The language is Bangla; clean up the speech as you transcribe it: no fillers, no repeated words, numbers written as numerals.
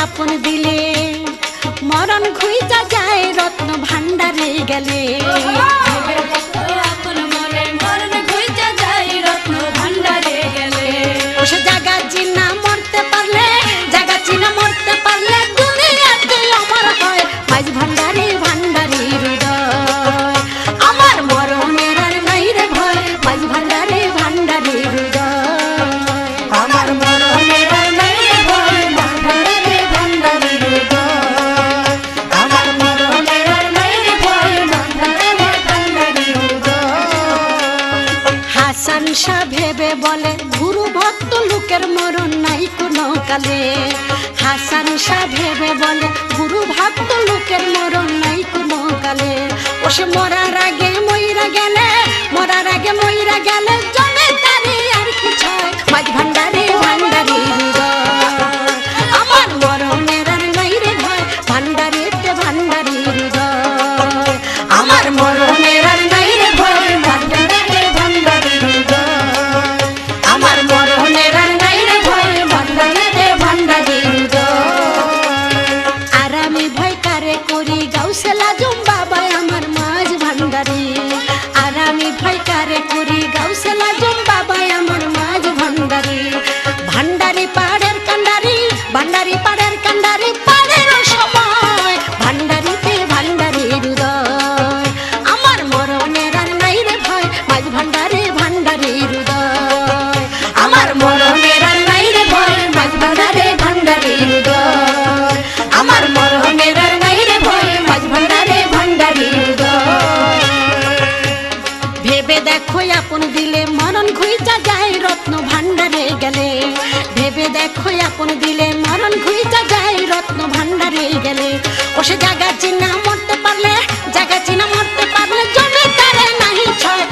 আপন দিলে মরণ খুঁজা যায় রত্ন ভান্ডারে গেলে আপন মনে মরণ খুঁজা যায় রত্ন ভান্ডারে গেলে সে জায়গা চিনা মরতে পারলে জায়গা চিনা মরতে পারলে দুনিয়াতে আমার হয় মাঝ ভান্ডারে ভান্ডারি হৃদয় আমার মরণের আর নাই রে ভয় মাঝ ভান্ডারে ভান্ডারি হৃদয় আমার মরণের আর নাই রে ভয় মাঝ ভান্ডারে ভান্ডারি হৃদয় আমার মরণের আর নাই রে ভয় মাঝ ভান্ডারে ভান্ডারি হৃদয় হাসান শাহ ভেবে বলে গুরু ভক্ত লোকের মরণ নাই কোনো কালে হাসান শাহ ভেবে বলে গুরু ভক্ত লোকের মরণ নাই কোনো কালে ও সে মরার আগে মইরা গেলে মরার আগে মইরা গেলে জমে তারে আর কিছু মাঝ ভান্ডারে ভান্ডারি হৃদয় আমার মরণের আর নাই রে ভয় ভান্ডারিতে ভান্ডারি হৃদয় আমার মরণের আর নাই রে ভয় ভান্ডারিতে ভান্ডারি হৃদয় আমার মরণের আর নাই রে ভয় ভান্ডারিতে ভান্ডারি হৃদয় আর আমি ভয় কারে করি গাউসে লাজুম বাবা আমার মাঝ ভান্ডারি আর আমি ভয় কারে করি গাউসে লাজুম বাবা আমার মাঝ ভান্ডারি ভান্ডারি পাড়ের কান্ডারি ভান্ডারি পাড়ের কান্ডারি পাড়ের সময় ভান্ডারিতে ভান্ডারি হৃদয় আমার মরণের আর নাই রে ভয় মাঝ ভান্ডারে ভান্ডারি হৃদয় আমার মরণের আর নাই রে ভয় মাঝ ভান্ডারে ভান্ডারি হৃদয় আমার মরণের আর নাই রে ভয় মাঝ ভান্ডারে ভান্ডারি হৃদয় ভেবে দেখো আপন দিলে মরণ খুঁজা যায় রত্ন ভান্ডারে গেলে ভেবে দেখো আপন দিলে মরণ খুঁজা যায় রত্ন ভান্ডারে গেলে ও সে জায়গা চিনা মরতে পারলে জায়গা চিনা মরতে পারলে জমে তারে নাহি ছয়